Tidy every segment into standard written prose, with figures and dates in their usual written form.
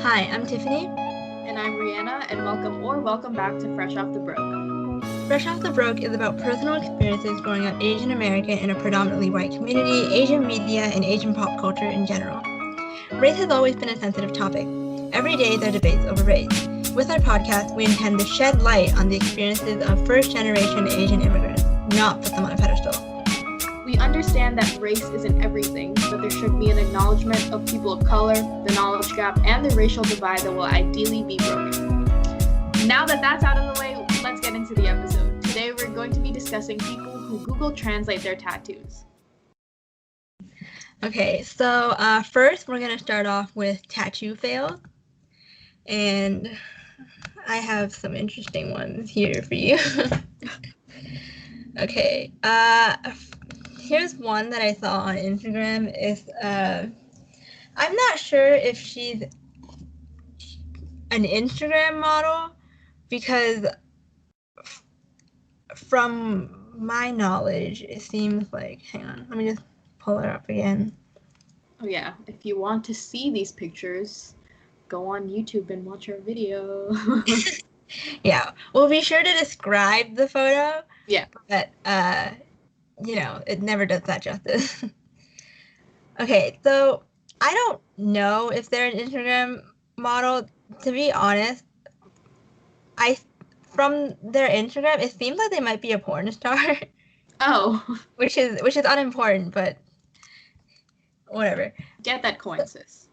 Hi, I'm Tiffany. And I'm Rhianna, and welcome back to Fresh Off the Broke. Fresh Off the Broke is about personal experiences growing up Asian American in a predominantly white community, Asian media, and Asian pop culture in general. Race has always been a sensitive topic. Every day there are debates over race. With our podcast, we intend to shed light on the experiences of first-generation Asian immigrants, not put them on a pedestal. We understand that race isn't everything, but there should be an acknowledgement of people of color, the knowledge gap, and the racial divide that will ideally be broken. Now that that's out of the way, let's get into the episode. Today we're going to be discussing people who Google Translate their tattoos. Okay, so first we're going to start off with tattoo fails. And I have some interesting ones here for you. Okay, here's one that I saw on Instagram. I'm not sure if she's an Instagram model because from my knowledge, it seems like, hang on, let me just pull it up again. Oh yeah, if you want to see these pictures, go on YouTube and watch our video. Yeah, we'll be sure to describe the photo. Yeah. But, it never does that justice. Okay, so I don't know if they're an Instagram model. To be honest, from their Instagram, it seems like they might be a porn star. Oh. which is unimportant, but whatever. Get that coin, sis.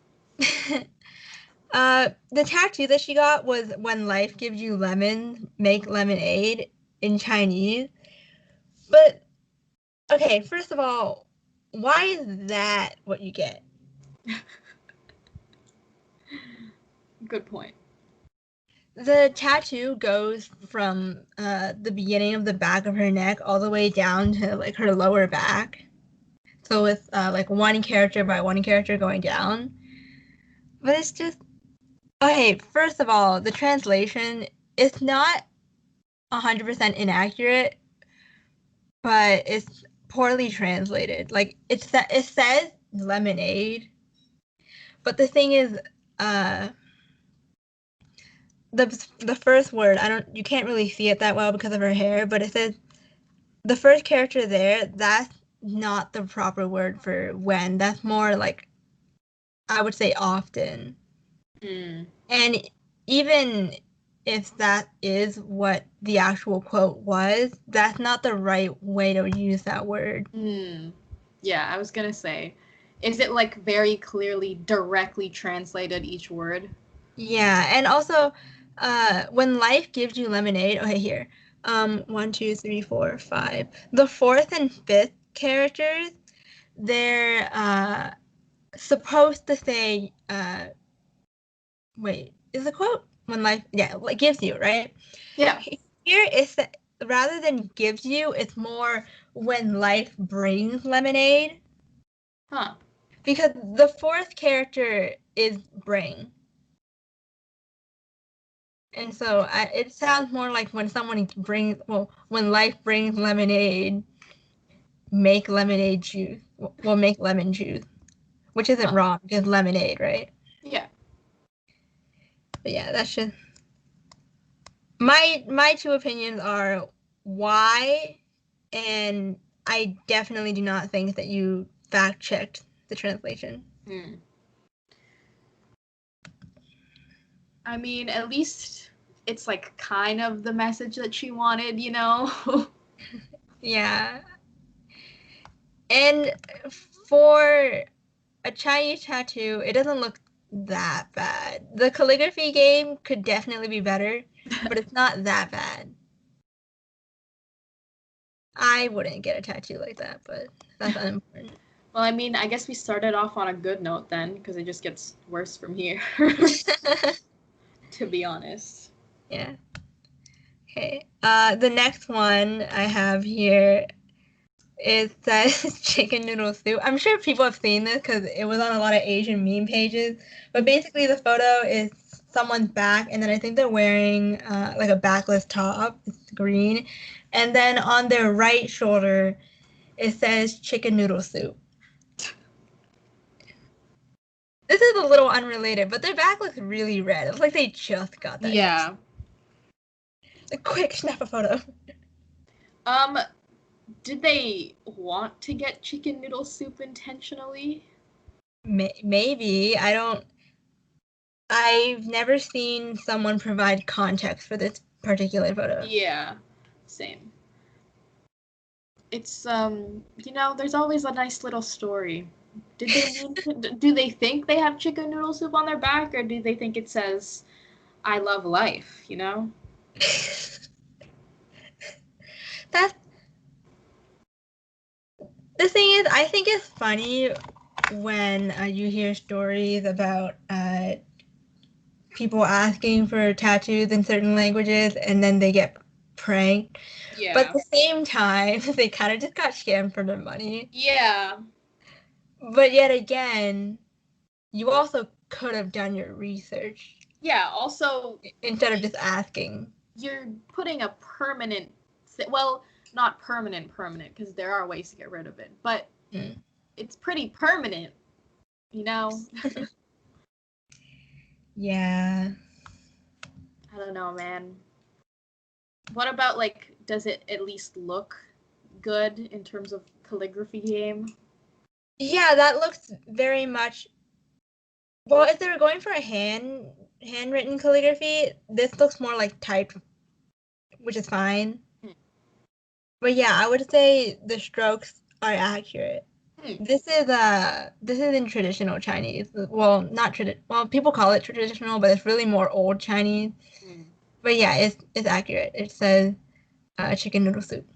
The tattoo that she got was "When life gives you lemons, make lemonade" in Chinese. But okay, first of all, why is that what you get? Good point. The tattoo goes from the beginning of the back of her neck all the way down to like her lower back. So with like one character by one character going down. But it's just okay, first of all, the translation is not 100% inaccurate, but it's poorly translated. Like it says lemonade, but the thing is the first word, you can't really see it that well because of her hair, but it says the first character there, that's not the proper word for when. That's more like, I would say, often. And even if that is what the actual quote was, that's not the right way to use that word. Yeah, I was gonna say, is it like very clearly directly translated each word? Yeah, and also, when life gives you lemonade, okay, here, 1, 2, 3, 4, 5. The fourth and fifth characters, they're supposed to say, wait, is the quote when life, yeah, like gives you, right? Yeah. Here is that rather than gives you, it's more when life brings lemonade. Huh. Because the fourth character is bring. And so it sounds more like when when life brings lemonade, make lemonade juice. Well, make lemon juice, which isn't wrong because lemonade, right? Yeah. But yeah, that's just my two opinions are why, and I definitely do not think that you fact checked the translation. I mean, at least it's like kind of the message that she wanted, you know? Yeah. And for a Chinese tattoo, it doesn't look that bad. The calligraphy game could definitely be better, but it's not that bad. I wouldn't get a tattoo like that, but that's unimportant. Well, I mean, I guess we started off on a good note then, because it just gets worse from here. To be honest. Yeah. Okay. The next one I have here is says chicken noodle soup. I'm sure people have seen this because it was on a lot of Asian meme pages. But basically, the photo is someone's back, and then I think they're wearing like a backless top. It's green, and then on their right shoulder, it says chicken noodle soup. This is a little unrelated, but their back looks really red. It's like they just got that. Yeah. Like, quick, snap a photo. Did they want to get chicken noodle soup intentionally? Maybe. I've never seen someone provide context for this particular photo. Yeah, same. It's, there's always a nice little story. Did they mean to, do they think they have chicken noodle soup on their back, or do they think it says, I love life, That's the thing is, I think it's funny when you hear stories about people asking for tattoos in certain languages and then they get pranked. Yeah. But at the same time, they kind of just got scammed for their money. Yeah. But yet again, you also could have done your research. Yeah, also... Instead of just asking. You're putting a permanent... Well, not permanent, because there are ways to get rid of it. But it's pretty permanent, Yeah. I don't know, man. What about, like, does it at least look good in terms of calligraphy game? Yeah, that looks very much... Well, if they were going for a handwritten calligraphy, this looks more like typed, which is fine. But yeah, I would say the strokes are accurate. This is in traditional Chinese. Well, not well, people call it traditional, but it's really more old Chinese. But yeah, it's accurate. It says chicken noodle soup.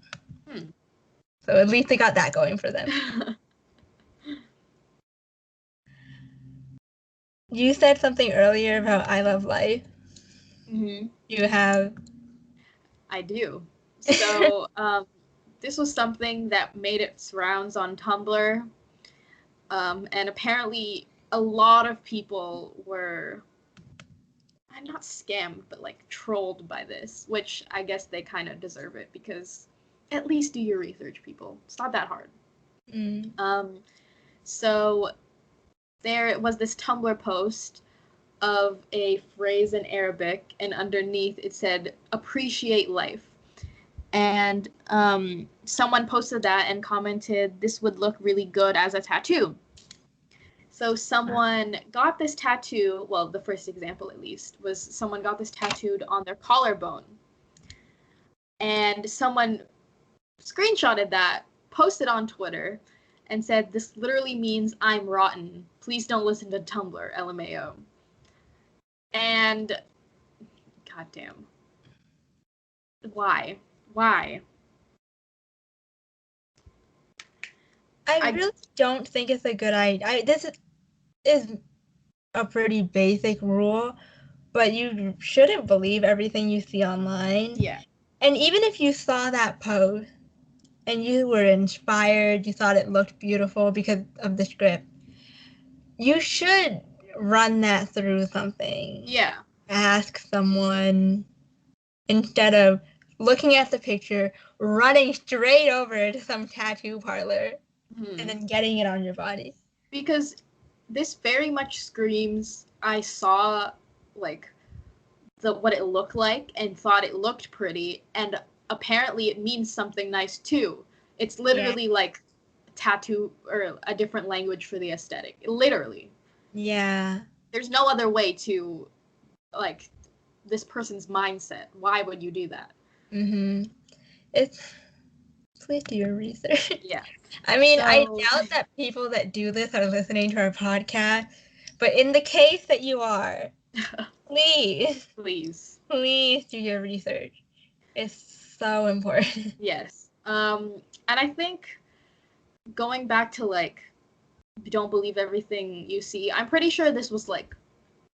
So at least they got that going for them. You said something earlier about I love life. Mm-hmm. You have... I do. So this was something that made its rounds on Tumblr. And apparently a lot of people were... I'm not scammed, but like trolled by this, which I guess they kind of deserve it because at least do your research, people. It's not that hard. So there was this Tumblr post of a phrase in Arabic, and underneath it said, appreciate life. And someone posted that and commented, this would look really good as a tattoo. So someone got this tattoo, well, the first example at least, was someone got this tattooed on their collarbone. And someone screenshotted that, posted on Twitter, and said, this literally means I'm rotten. Please don't listen to Tumblr, LMAO. And, goddamn. Why? I really don't think it's a good idea. This is a pretty basic rule, but you shouldn't believe everything you see online. Yeah. And even if you saw that post and you were inspired, you thought it looked beautiful because of the script, you should run that through something. Yeah. Ask someone instead of looking at the picture, running straight over to some tattoo parlor and then getting it on your body. Because this very much screams, I saw like what it looked like and thought it looked pretty, and apparently it means something nice too. It's literally like tattoo or a different language for the aesthetic. Literally. Yeah. There's no other way to like this person's mindset. Why would you do that? Please do your research. Yeah. I mean, I doubt that people that do this are listening to our podcast, but in the case that you are, please do your research. It's so important. Yes. And I think going back to like, don't believe everything you see, I'm pretty sure this was like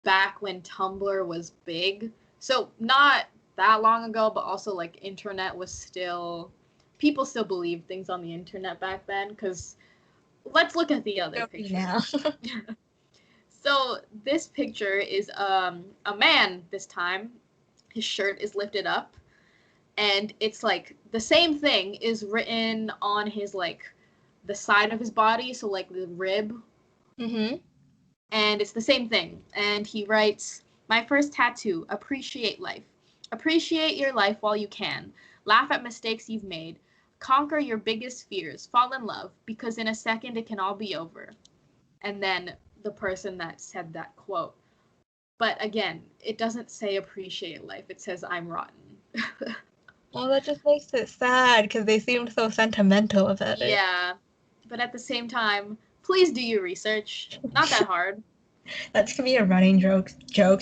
back when Tumblr was big. So not that long ago, but also like internet was still... People still believed things on the internet back then, because let's look at the other picture. Now. So this picture is a man this time. His shirt is lifted up, and it's like the same thing is written on his like the side of his body, so like the rib. And it's the same thing. And he writes, "My first tattoo, appreciate life. Appreciate your life while you can. Laugh at mistakes you've made. Conquer your biggest fears. Fall in love, because in a second it can all be over." And then the person that said that quote. But again, it doesn't say appreciate life. It says I'm rotten. Well, that just makes it sad because they seemed so sentimental about it. Yeah. But at the same time, please do your research. Not that hard. That's gonna be a running jokes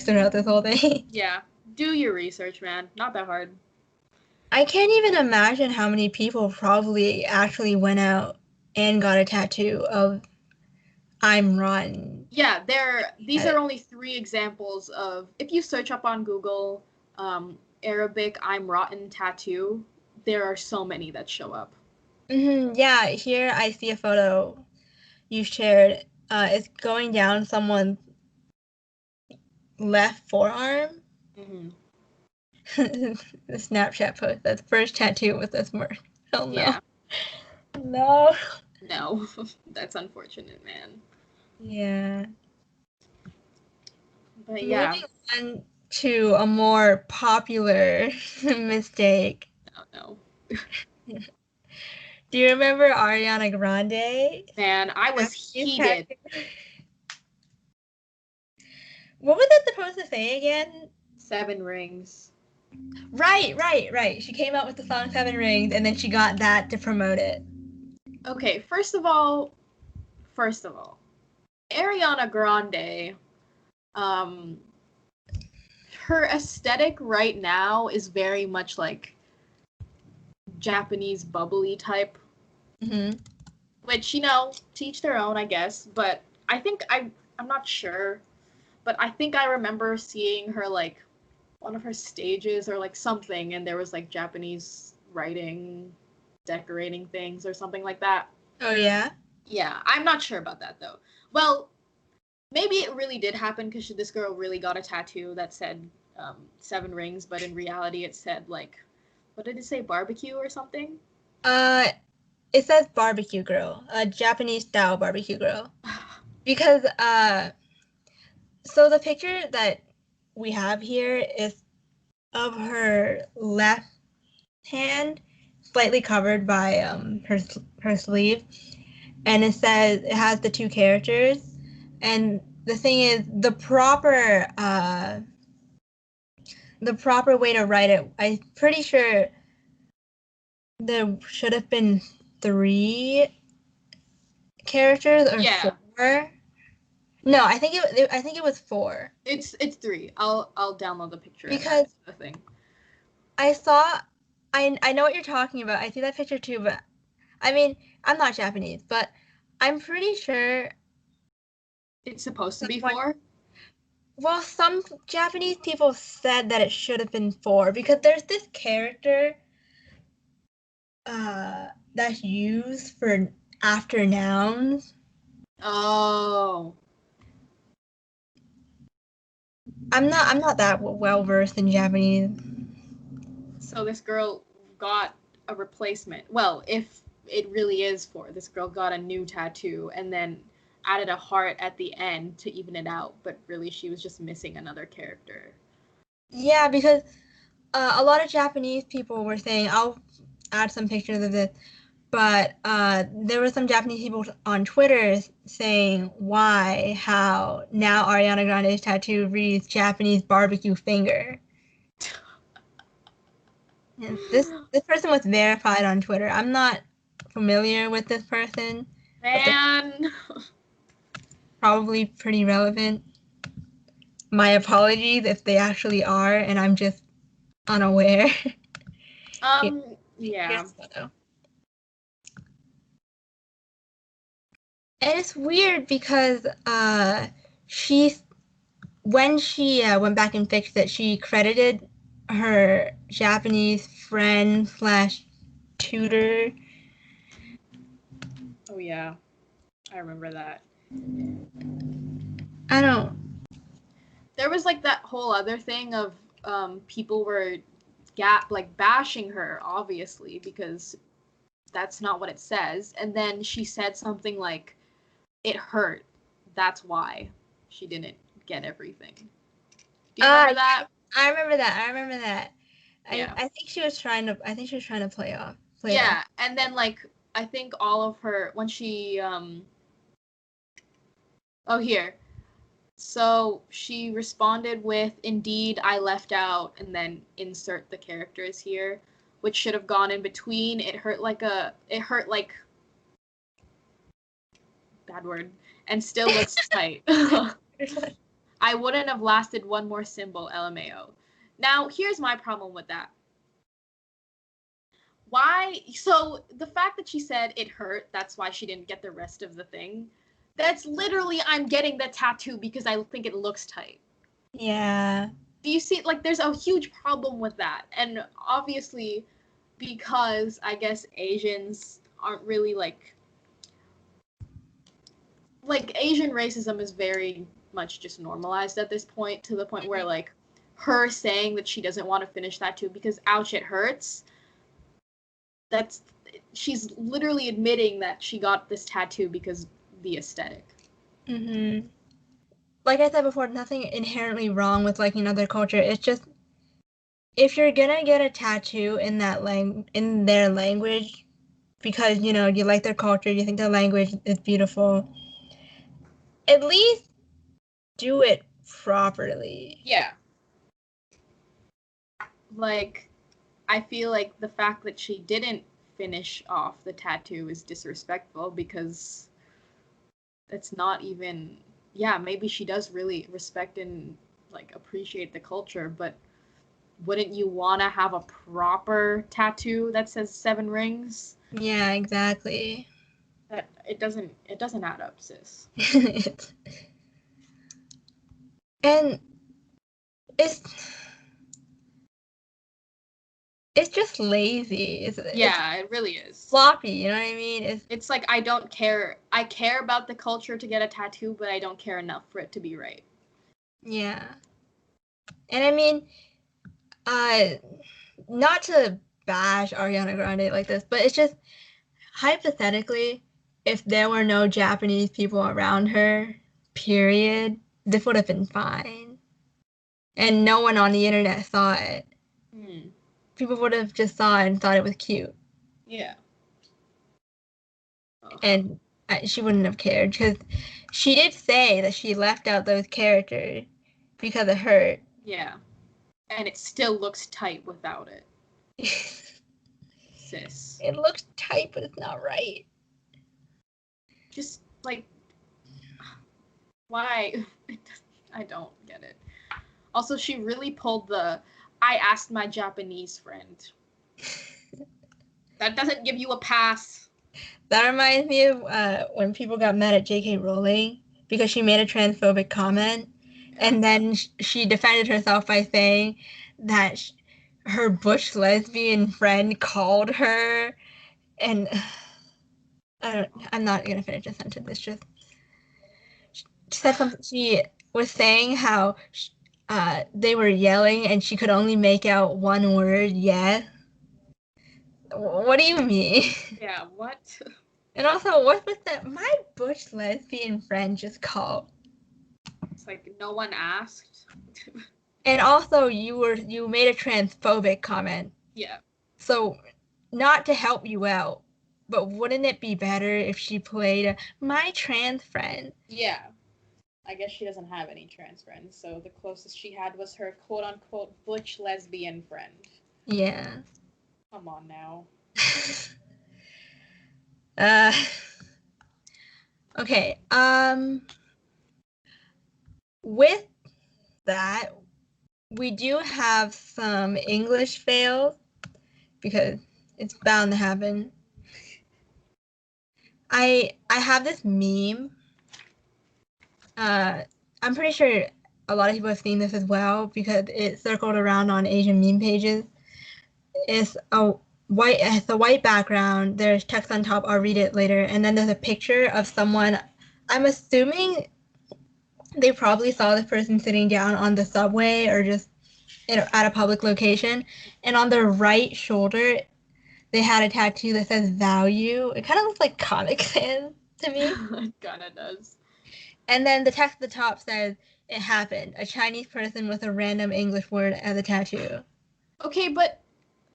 throughout this whole thing. Yeah. Do your research, man. Not that hard. I can't even imagine how many people probably actually went out and got a tattoo of I'm rotten. Yeah, these are only 3 examples of, if you search up on Google, Arabic I'm rotten tattoo, there are so many that show up. Yeah, here I see a photo you shared. It's going down someone's left forearm. Mm-hmm. The Snapchat post. That's first tattoo with this mark. Oh no. Yeah. No. No, that's unfortunate, man. Yeah. But yeah. Moving on to a more popular mistake. Oh no. Do you remember Ariana Grande? Man, I was heated. What was it supposed to say again? 7 rings. Right. She came out with the song Seven Rings, and then she got that to promote it. Okay, first of all, Ariana Grande, her aesthetic right now is very much like Japanese bubbly type. Mm-hmm. Which, you know, to each their own, I guess. But I think I'm not sure, but I think I remember seeing her like one of her stages or like something, and there was like Japanese writing, decorating things or something like that. Oh yeah. Yeah, I'm not sure about that though. Well, maybe it really did happen because this girl really got a tattoo that said 7 rings, but in reality it said like, what did it say, barbecue or something? It says barbecue grill, a Japanese style barbecue grill. Because so the picture that we have here is of her left hand, slightly covered by her sleeve, and it says it has the 2 characters. And the thing is, the proper way to write it, I'm pretty sure there should have been 3 characters or 4. No, I think it was 4. It's 3. I'll download the picture because the thing. I know what you're talking about. I see that picture too, but I mean, I'm not Japanese, but I'm pretty sure it's supposed to be 4. Well, some Japanese people said that it should have been 4 because there's this character that's used for after nouns. Oh. I'm not that well versed in Japanese. So this girl got a replacement. Well, if it really is 4, this girl got a new tattoo and then added a heart at the end to even it out, but really she was just missing another character. Yeah, because a lot of Japanese people were saying, I'll add some pictures of this, but there were some Japanese people on Twitter saying how now Ariana Grande's tattoo reads Japanese barbecue finger. And this person was verified on Twitter. I'm not familiar with this person. Man. Probably pretty relevant. My apologies if they actually are, and I'm just unaware. Yeah. And it's weird because when she went back and fixed it, she credited her Japanese friend / tutor. Oh yeah, I remember that. I don't. There was like that whole other thing of people were bashing her, obviously, because that's not what it says. And then she said something like, "It hurt. That's why." she didn't get everything. Do you remember that? I remember that. Yeah. I think she was trying to play it off. And then like I think all of her when she here. So she responded with, "Indeed, I left out," and then insert the characters here, which should have gone in between. It hurt like bad word, and still looks tight. I wouldn't have lasted one more symbol, LMAO. Now, here's my problem with that. Why? So the fact that she said it hurt, that's why she didn't get the rest of the thing. That's literally, I'm getting the tattoo because I think it looks tight. Yeah. Do you see, like, there's a huge problem with that. And obviously, because I guess Asians aren't really, like Asian racism is very much just normalized at this point, to the point where, like, her saying that she doesn't want to finish tattoo because, ouch, it hurts, she's literally admitting that she got this tattoo because the aesthetic. Mm-hmm. Like I said before, nothing inherently wrong with liking another culture. It's just, if you're gonna get a tattoo in their language, because you like their culture, you think their language is beautiful, at least do it properly. Yeah. Like, I feel like the fact that she didn't finish off the tattoo is disrespectful, because it's not even, maybe she does really respect and like appreciate the culture, but wouldn't you want to have a proper tattoo that says 7 rings? Yeah, exactly. That it doesn't add up, sis. And it's just lazy. It's it really is sloppy, you know what I mean? It's like, I don't care. I care about the culture to get a tattoo, but I don't care enough for it to be right. Yeah. And I mean, not to bash Ariana Grande like this, but it's just, hypothetically, if there were no Japanese people around her, period, this would have been fine. And no one on the internet saw it. People would have just saw it and thought it was cute. Yeah. And she wouldn't have cared, because she did say that she left out those characters because it hurt. Yeah. And it still looks tight without it. Sis. It looks tight, but it's not right. Just, like, why? I don't get it. Also, she really pulled the, I asked my Japanese friend. That doesn't give you a pass. That reminds me of when people got mad at J.K. Rowling because she made a transphobic comment, and then she defended herself by saying that her butch lesbian friend called her, and I'm not gonna finish the sentence. It's just, she said something. She was saying how they were yelling and she could only make out one word. Yeah. What do you mean? Yeah, what? And also, what was that? My butch lesbian friend just called. It's like, no one asked. And also, you made a transphobic comment. Yeah. So, not to help you out, but wouldn't it be better if she played my trans friend? Yeah. I guess she doesn't have any trans friends, so the closest she had was her quote-unquote butch lesbian friend. Yeah. Come on now. Okay. With that, we do have some English fails, because it's bound to happen. I have this meme. I'm pretty sure a lot of people have seen this as well, because it circled around on Asian meme pages. It's a white background. There's text on top. I'll read it later. And then there's a picture of someone. I'm assuming they probably saw this person sitting down on the subway or just at a public location. And on their right shoulder, they had a tattoo that says value. It kind of looks like Comic Sans to me. It kind of does. And then the text at the top says, it happened. A Chinese person with a random English word as a tattoo. Okay, but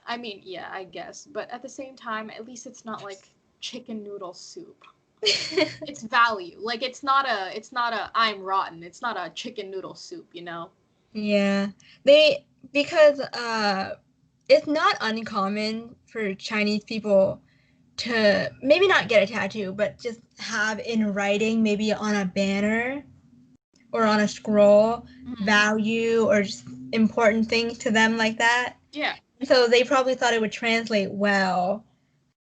I mean, yeah, I guess. But at the same time, at least it's not like chicken noodle soup. It's value. Like it's not a I'm rotten. It's not a chicken noodle soup, you know? Yeah. Because it's not uncommon for Chinese people to maybe not get a tattoo, but just have in writing, maybe on a banner or on a scroll, value or just important things to them like that. Yeah. So they probably thought it would translate well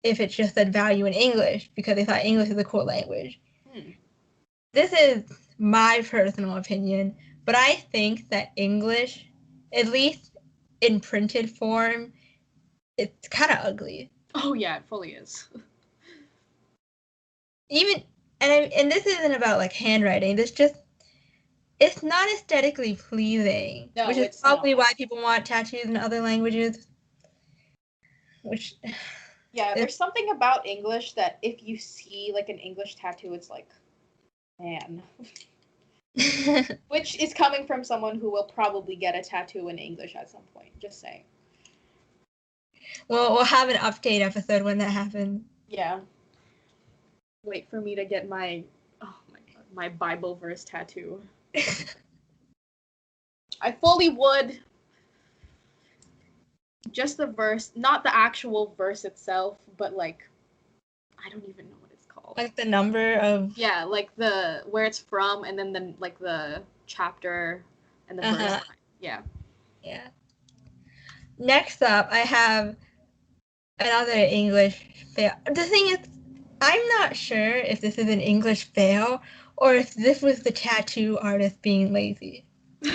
if it just said value in English because they thought English is a cool language. This is my personal opinion, but I think that English, at least in printed form, it's kind of ugly. Oh yeah, it fully is. Even and this isn't about like handwriting. It's not aesthetically pleasing, No, which is it's probably not. why people want tattoos in other languages. Which Yeah, there's something about English that if you see like an English tattoo, it's like, man. Which is coming from someone who will probably get a tattoo in English at some point. Just saying. we'll have an update episode when that happens. Yeah. Wait for me to get my my Bible verse tattoo. I fully would. Just the verse, not the actual verse itself, but like I don't even know what it's called. Like the number of Yeah, like the where it's from and then the chapter and the verse line. Yeah. Yeah. Next up, I have another English fail. The thing is, I'm not sure if this is an English fail or if this was the tattoo artist being lazy. Or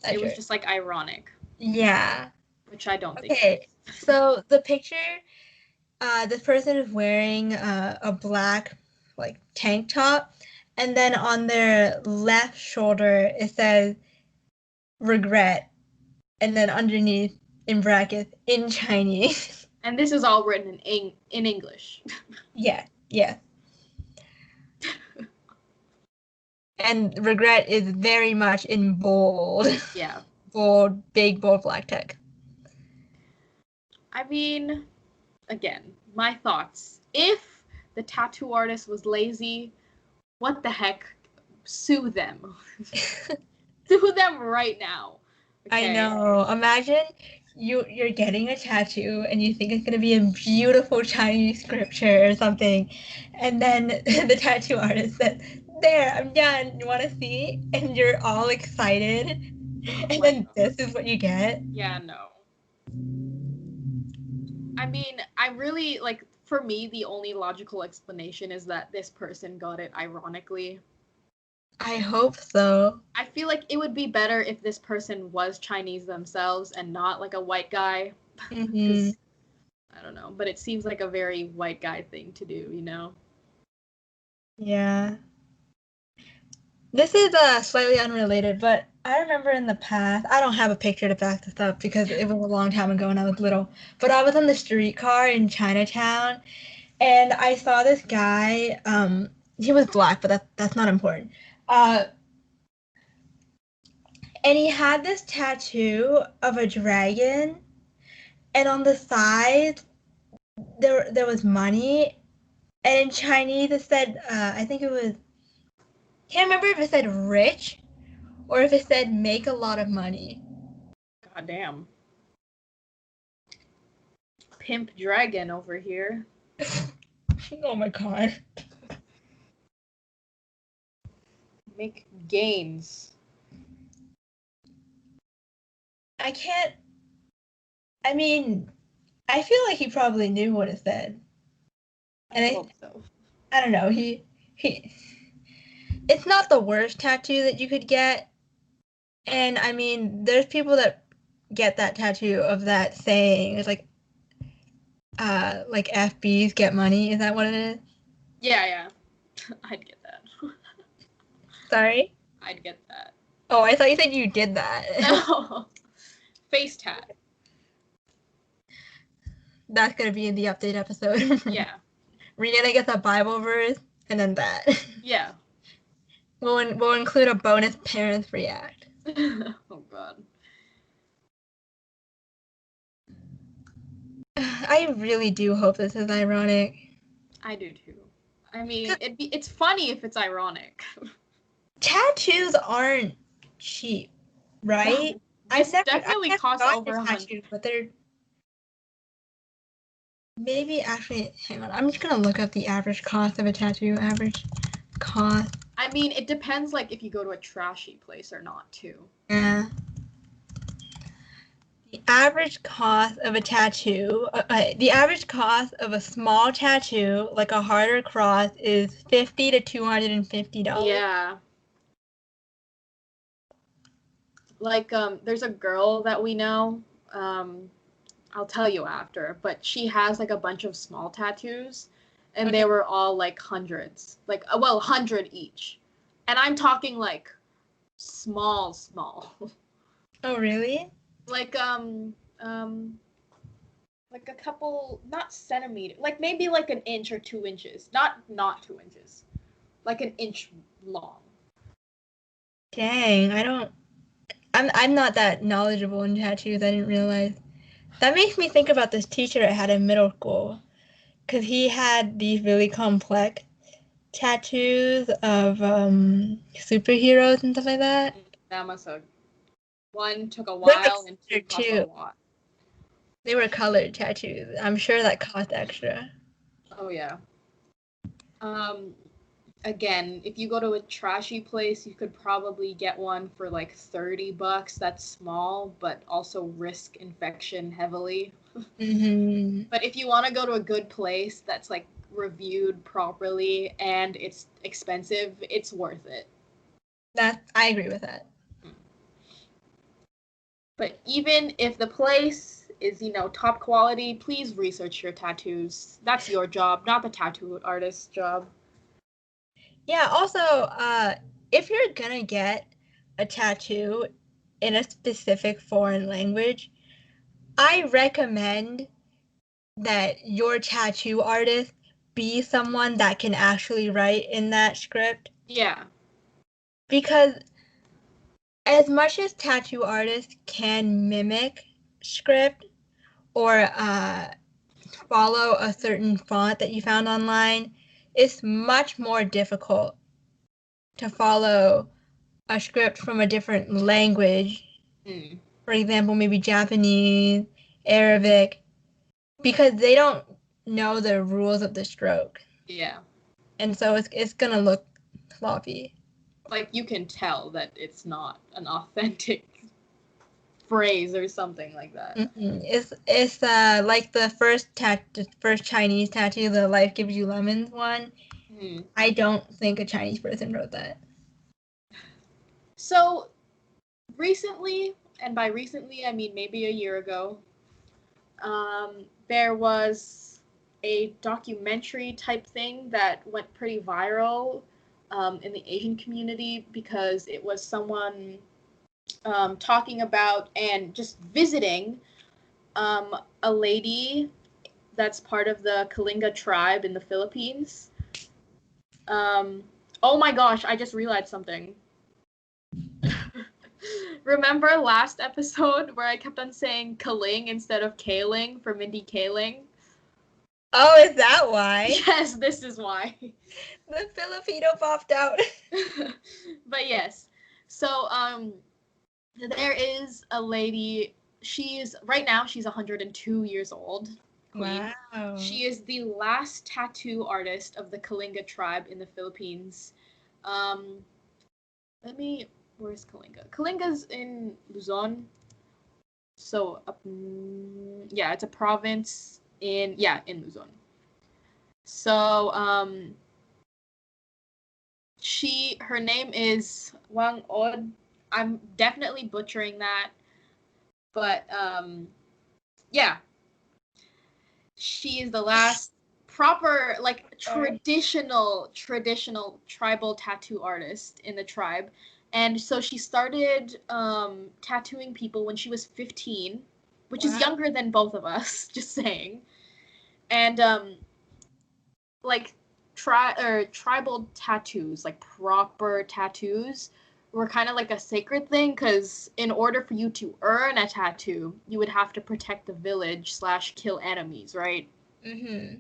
it was just like ironic. Yeah. Which I don't think. Okay, so the picture, this person is wearing a black like tank top, and then on their left shoulder it says regret, and then underneath in brackets in Chinese. And this is all written in English. Yeah, yeah. And regret is very much in bold. Yeah. Bold, big, bold black text. I mean, again, my thoughts. If the tattoo artist was lazy, what the heck? Sue them. Sue them right now. Okay? I know. Imagine you're getting a tattoo and you think it's gonna be a beautiful Chinese scripture or something, and then the tattoo artist says, "There, I'm done. You want to see?" And you're all excited, and then this is what you get. Yeah, no. I mean, I really like. For me, the only logical explanation is that this person got it ironically. I hope so. I feel like it would be better if this person was Chinese themselves and not like a white guy. Mm-hmm. I don't know, but it seems like a very white guy thing to do, you know? Yeah. This is slightly unrelated, but I remember in the past, I don't have a picture to back this up because it was a long time ago when I was little, but I was on the streetcar in Chinatown and I saw this guy, he was black, but that's not important. And he had this tattoo of a dragon, and on the side there was money, and in Chinese it said, I think it was, can't remember if it said rich or if it said make a lot of money. God damn. Pimp dragon over here. Oh my god. Make gains. I can't. I mean, I feel like he probably knew what it said. And I hope so. I don't know. He. It's not the worst tattoo that you could get. And I mean, there's people that get that tattoo of that saying. It's like FBs get money. Is that what it is? Yeah. I'd get that. Sorry? I'd get that. Oh, I thought you said you did that. No. Face tat. That's gonna be in the update episode. Yeah. Rhianna gets a Bible verse and then that. Yeah. We'll include a bonus parents react. Oh god. I really do hope this is ironic. I do too. I mean, it's funny if it's ironic. Tattoos aren't cheap, right? No, this I definitely have costs gotten over a 100. tattoo, but they're maybe actually. Hang on, I'm just gonna look up the average cost of a tattoo. Average cost. I mean, it depends, like, if you go to a trashy place or not, too. Yeah. The average cost of a tattoo. The average cost of a small tattoo, like a heart or cross, is $50 to $250. Yeah. Like, there's a girl that we know, um, I'll tell you after, but she has, like, a bunch of small tattoos, and Okay. they were all, like, hundreds. Like, well, 100 each. And I'm talking, like, small. Oh, really? Like, like a couple, not centimeter, like maybe like an inch or 2 inches, not 2 inches, like an inch long. Dang, I don't. I'm not that knowledgeable in tattoos. I didn't realize. That makes me think about this teacher I had in middle school, because he had these really complex tattoos of superheroes and stuff like that. That must have, one took a They were while and two colored cost a too. lot. They were colored tattoos. I'm sure that cost extra. Oh yeah. Um, Again, if you go to a trashy place, you could probably get one for like $30. That's small, but also risk infection heavily. Hmm. But if you want to go to a good place that's like reviewed properly and it's expensive, it's worth it. I agree with that. But even if the place is, top quality, please research your tattoos. That's your job, not the tattoo artist's job. Yeah, also, if you're gonna get a tattoo in a specific foreign language, I recommend that your tattoo artist be someone that can actually write in that script. Yeah. Because as much as tattoo artists can mimic script or follow a certain font that you found online, it's much more difficult to follow a script from a different language. Mm. For example, maybe Japanese, Arabic, because they don't know the rules of the stroke. Yeah. And so it's gonna look sloppy. Like you can tell that it's not an authentic phrase or something like that. It's like the first Chinese tattoo, the Life Gives You Lemons one. Mm. I don't think a Chinese person wrote that. So recently, and by recently I mean maybe a year ago, there was a documentary type thing that went pretty viral in the Asian community because it was someone talking about and just visiting a lady that's part of the Kalinga tribe in the Philippines. Um, oh my gosh, I just realized something. Remember last episode where I kept on saying Kaling instead of Kaling for Mindy Kaling? Oh, is that why? Yes, this is why. The Filipino popped out. But yes. So there is a lady, she's right now she's 102 years old, queen. Wow. She is the last tattoo artist of the Kalinga tribe in the Philippines. Um let me where's Kalinga? Kalinga's in Luzon. So yeah, it's a province in Luzon. So her name is Whangod. I'm definitely butchering that, but yeah, she is the last proper like traditional tribal tattoo artist in the tribe. And so she started tattooing people when she was 15, which is Wow. younger than both of us, just saying. And like tribal tattoos, like proper tattoos, were kind of like a sacred thing, because in order for you to earn a tattoo, you would have to protect the village / kill enemies, right? Mm-hmm.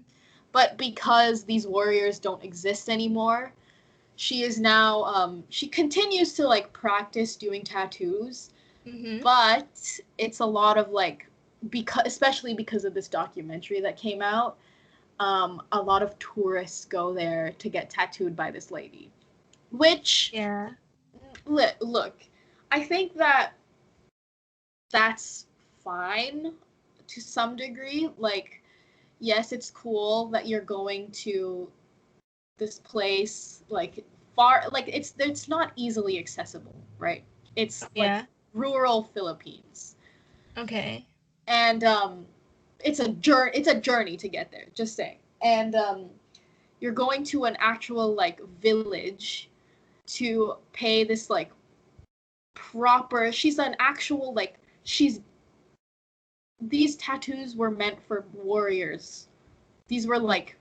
But because these warriors don't exist anymore, she is now she continues to like practice doing tattoos, Mm-hmm. but it's a lot of like, because especially because of this documentary that came out, a lot of tourists go there to get tattooed by this lady, which Yeah. look, I think that that's fine to some degree. Like, yes, it's cool that you're going to this place, like far, like it's not easily accessible, right? It's like Yeah. rural Philippines, Okay. and it's a journey to get there, just saying. And you're going to an actual like village to pay this like proper, she's an actual like, she's these tattoos were meant for warriors. These were like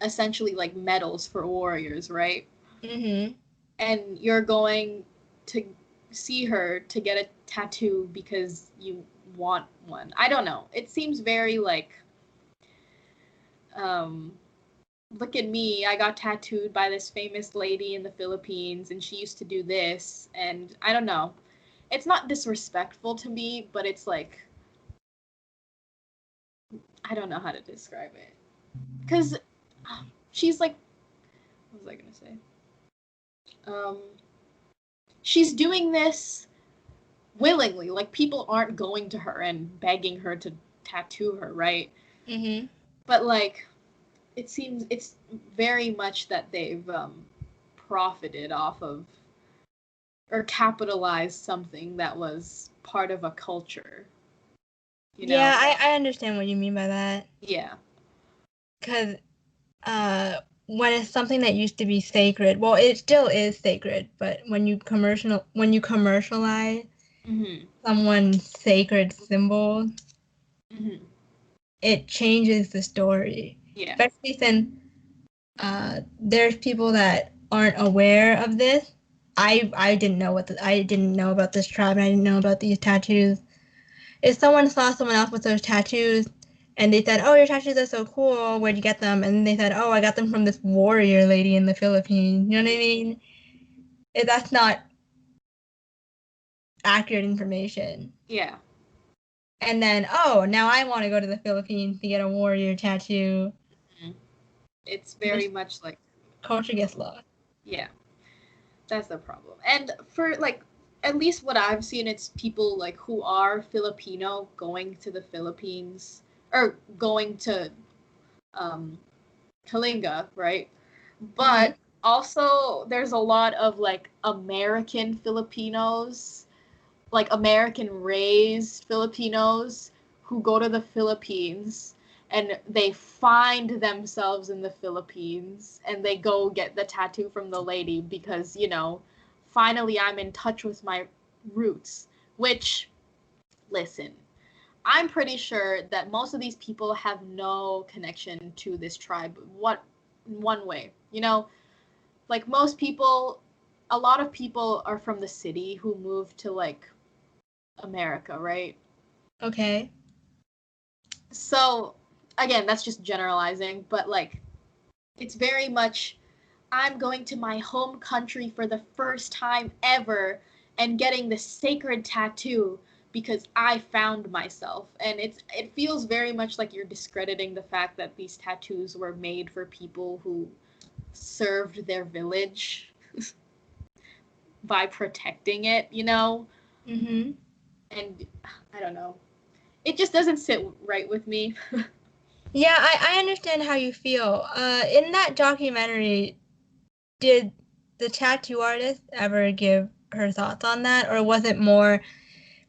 essentially like medals for warriors, right? Mm-hmm. And you're going to see her to get a tattoo because you want one. I don't know. It seems very like, um look at me, I got tattooed by this famous lady in the Philippines and she used to do this, and I don't know. It's not disrespectful to me, but it's like, I don't know how to describe it. Cuz she's like, what was I going to say? Um she's doing this willingly. Like, people aren't going to her and begging her to tattoo her, right? Mm-hmm. But like, it seems it's very much that they've profited off of or capitalized something that was part of a culture, you know? Yeah, I understand what you mean by that. Yeah. Because when it's something that used to be sacred, well, it still is sacred, but when you commercialize Mhm. someone's sacred symbol, Mhm. it changes the story. Yeah. Especially since there's people that aren't aware of this. I didn't know about this tribe, and I didn't know about these tattoos. If someone saw someone else with those tattoos and they said, "Oh, your tattoos are so cool. Where'd you get them?" And they said, "Oh, I got them from this warrior lady in the Philippines." You know what I mean? That's not accurate information. Yeah. And then, oh, now I want to go to the Philippines to get a warrior tattoo. Mhm. It's very much like, Culture gets lost. yeah. That's the problem. And for like, at least what I've seen, it's people like who are Filipino going to the Philippines or going to um Kalinga, right? Mm-hmm. But also there's a lot of like American Filipinos, like American raised Filipinos who go to the Philippines and they find themselves in the Philippines and they go get the tattoo from the lady because, finally I'm in touch with my roots. Which, listen, I'm pretty sure that most of these people have no connection to this tribe. What, one way, like most people, a lot of people are from the city who moved to like America, right? Okay. So, again, that's just generalizing, but like, it's very much, I'm going to my home country for the first time ever and getting the sacred tattoo because I found myself. And it feels very much like you're discrediting the fact that these tattoos were made for people who served their village by protecting it, Mm-hmm. And I don't know. It just doesn't sit right with me. Yeah, I understand how you feel. In that documentary, did the tattoo artist ever give her thoughts on that, or was it more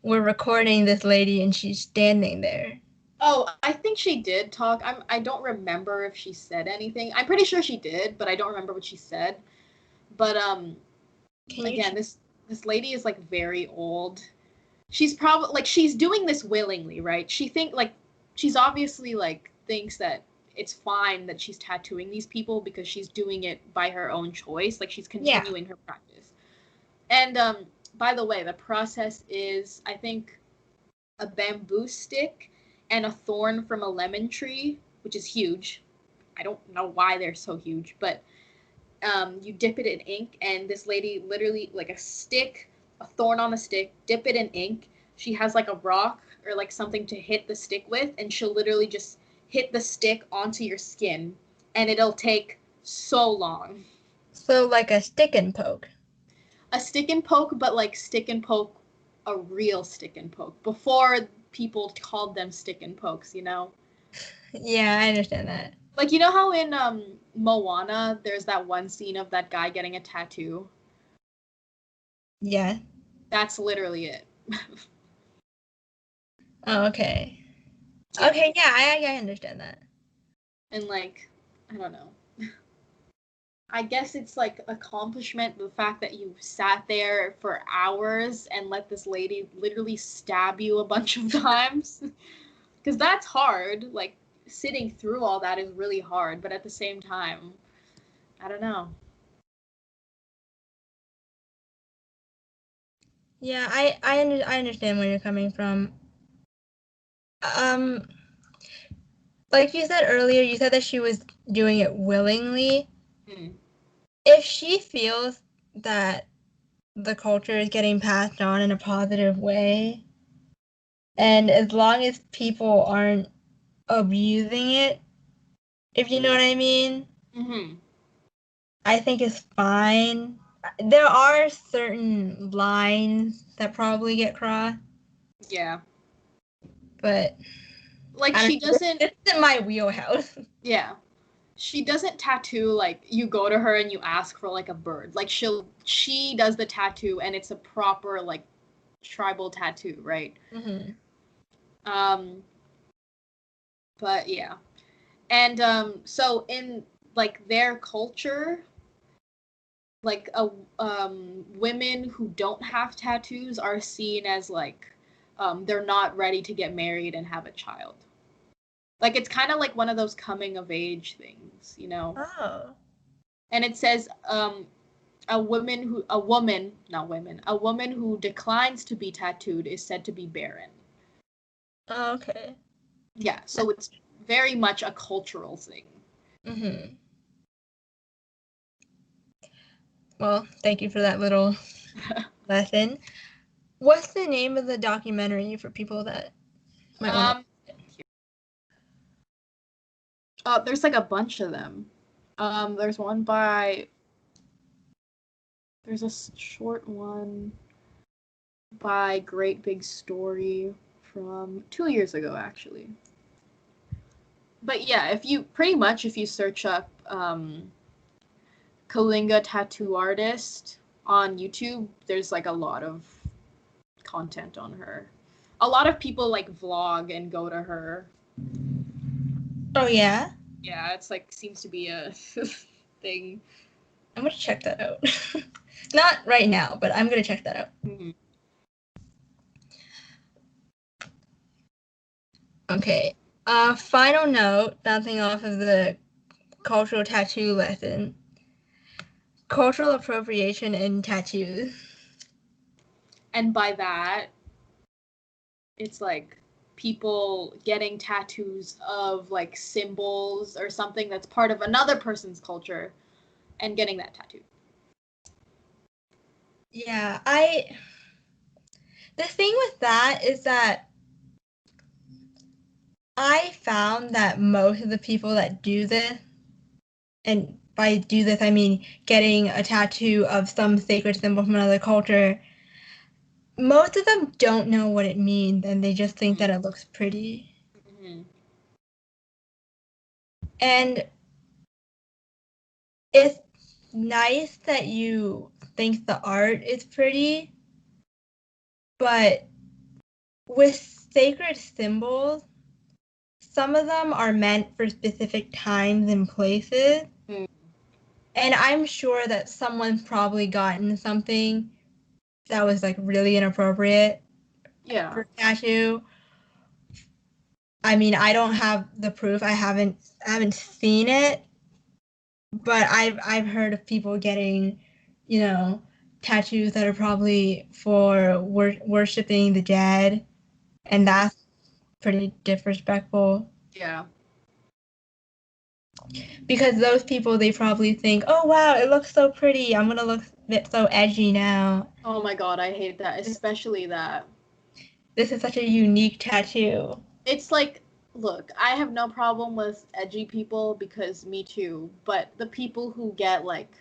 we're recording this lady and she's standing there? Oh, I think she did talk. I don't remember if she said anything. I'm pretty sure she did, but I don't remember what she said. But Can you? again, this lady is like very old. She's probably like, she's doing this willingly, right? She's obviously like thinks that it's fine that she's tattooing these people because she's doing it by her own choice. Like, she's continuing her practice. And by the way, the process is, I think, a bamboo stick and a thorn from a lemon tree, which is huge. I don't know why they're so huge, but you dip it in ink, and this lady literally, like a stick, a thorn on the stick, dip it in ink. She has like a rock or like something to hit the stick with, and she'll literally just hit the stick onto your skin, and it'll take so long. So like a stick and poke. A stick and poke, but like stick and poke, a real stick and poke. Before people called them stick and pokes, you know? Yeah, I understand that. Like, you know how in Moana, there's that one scene of that guy getting a tattoo? Yeah. That's literally it. Oh, okay. Yeah. Okay, yeah, I understand that. And like, I don't know. I guess it's like accomplishment, the fact that you sat there for hours and let this lady literally stab you a bunch of times. Because that's hard. Like, sitting through all that is really hard, but at the same time, I don't know. Yeah, I understand where you're coming from. Um, like you said earlier, you said that she was doing it willingly. If she feels that the culture is getting passed on in a positive way, and as long as people aren't abusing it, if you know what I mean, I think it's fine. There are certain lines that probably get crossed. Yeah. But like, she doesn't. It's in my wheelhouse. Yeah. She doesn't tattoo like you go to her and you ask for like a bird. Like, she does the tattoo and it's a proper like tribal tattoo, right? But yeah. And so in like their culture, like women who don't have tattoos are seen as like they're not ready to get married and have a child. Like, it's kind of like one of those coming of age things, you know? Oh. And it says a woman who declines to be tattooed is said to be barren. Oh, okay. Yeah, so it's very much a cultural thing. Well, thank you for that little lesson. What's the name of the documentary for people that might want to... there's like a bunch of them. There's one by... There's a short one by Great Big Story from 2 years ago, actually. But yeah, if you search up Kalinga tattoo artist on YouTube, there's like a lot of content on her. A lot of people like vlog and go to her. Oh, yeah? Yeah, it's like seems to be a thing. I'm gonna check that out. Not right now, but I'm gonna check that out. Okay. Final note, bouncing off of the cultural tattoo lesson. Cultural appropriation in tattoos. And by that, it's like people getting tattoos of like symbols or something that's part of another person's culture and getting that tattoo. Yeah, the thing with that is that I found that most of the people that do this, and by do this I mean getting a tattoo of some sacred symbol from another culture, most of them don't know what it means and they just think that it looks pretty. And it's nice that you think the art is pretty, but with sacred symbols, some of them are meant for specific times and places. And I'm sure that someone's probably gotten something that was like really inappropriate for tattoo. I mean, I don't have the proof. I haven't seen it, but I've heard of people getting, you know, tattoos that are probably for worshiping the dead, and that's pretty disrespectful. Yeah. Because those people, they probably think, oh wow, it looks so pretty. I'm gonna look so edgy now. Oh my god, I hate that, especially that. This is such a unique tattoo. It's like, look, I have no problem with edgy people because me too, but the people who get like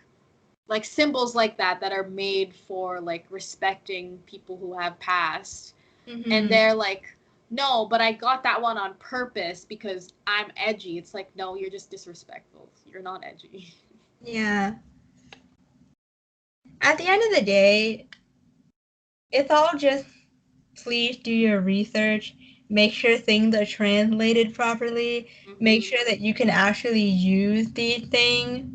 symbols like that are made for like respecting people who have passed, and they're like, no, but I got that one on purpose because I'm edgy. It's like, no, you're just disrespectful. You're not edgy. Yeah. At the end of the day, it's all just please do your research, make sure things are translated properly, make sure that you can actually use these things.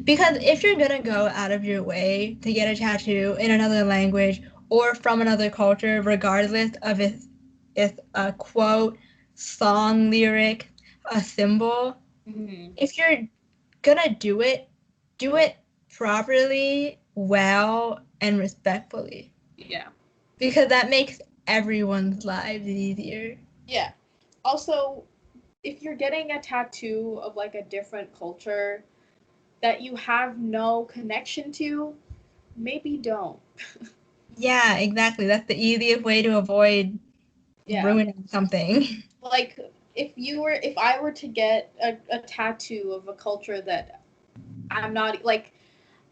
Because if you're gonna go out of your way to get a tattoo in another language or from another culture, regardless of if it's a quote, song lyric, a symbol, if you're gonna do it properly, well, and respectfully. Yeah. Because that makes everyone's lives easier. Yeah. Also, if you're getting a tattoo of like a different culture that you have no connection to, maybe don't. Yeah, exactly. That's the easiest way to avoid ruining something. Like if I were to get a tattoo of a culture that I'm not like,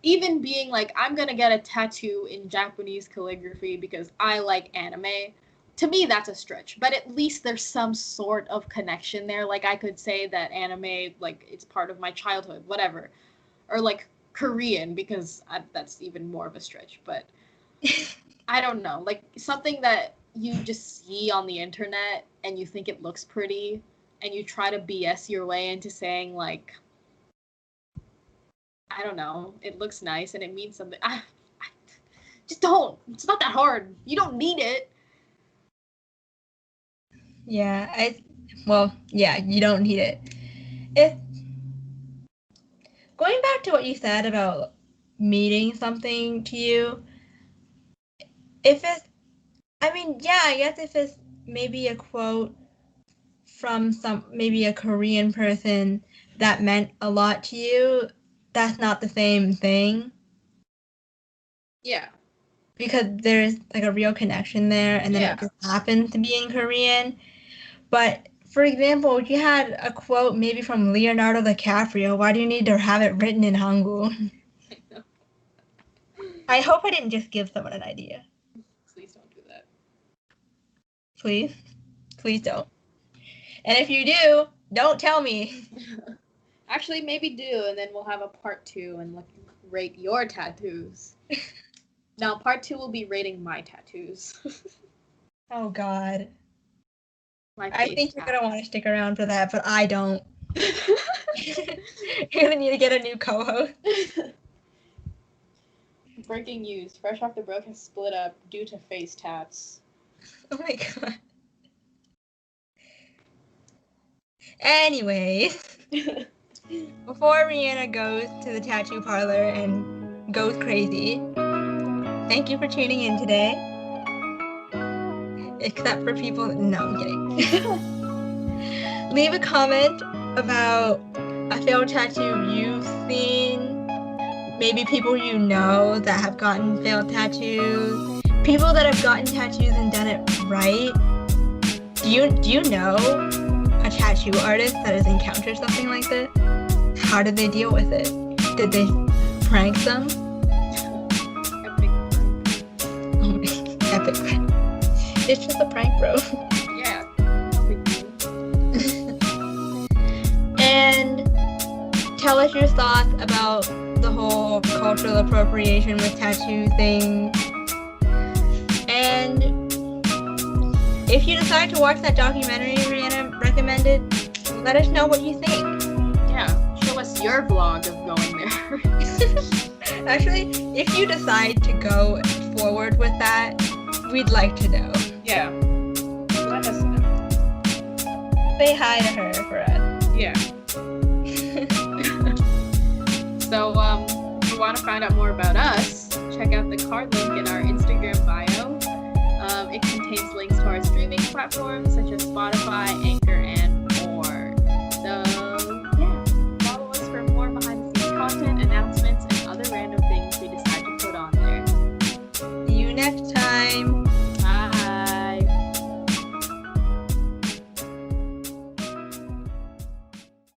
even being like, I'm gonna get a tattoo in Japanese calligraphy because I like anime, to me that's a stretch, but at least there's some sort of connection there. Like I could say that anime, like it's part of my childhood, whatever, or like Korean because that's even more of a stretch, but I don't know, like something that you just see on the internet and you think it looks pretty and you try to BS your way into saying like, I don't know, it looks nice and it means something. I just don't. It's not that hard. You don't need it. Yeah, you don't need it. If going back to what you said about meaning something to you, if it's, I mean, yeah, I guess if it's maybe a quote from maybe a Korean person that meant a lot to you, that's not the same thing. Yeah. Because there's like a real connection there, and then it just happens to be in Korean. But for example, if you had a quote maybe from Leonardo DiCaprio, why do you need to have it written in Hangul? I hope I didn't just give someone an idea. Please don't do that. Please. Please don't. And if you do, don't tell me. Actually, maybe do, and then we'll have a part 2 and rate your tattoos. Now, part 2 will be rating my tattoos. Oh, God. I think you're going to want to stick around for that, but I don't. You're going to need to get a new co-host. Breaking news. Fresh Off the Boat has split up due to face tats. Oh, my God. Anyway, before Rhianna goes to the tattoo parlor and goes crazy, thank you for tuning in today. Except for people... No, I'm kidding. Leave a comment about a failed tattoo you've seen. Maybe people you know that have gotten failed tattoos. People that have gotten tattoos and done it right. Do you know a tattoo artist that has encountered something like this? How did they deal with it? Did they prank them? Epic prank. It's just a prank, bro. Yeah. And tell us your thoughts about the whole cultural appropriation with tattoo thing. And if you decide to watch that documentary Rhianna recommended, let us know what you think. Yeah, show us your vlog of going there. Actually, if you decide to go forward with that, we'd like to know. Yeah. Let us know. Say hi to her for us. Yeah. So, if you want to find out more about us, check out the card link in our Instagram bio. It contains links to our streaming platforms such as Spotify, Anchor, and more. So, yeah, follow us for more behind-the-scenes content, announcements, and other random things we decide to put on there. See you next time.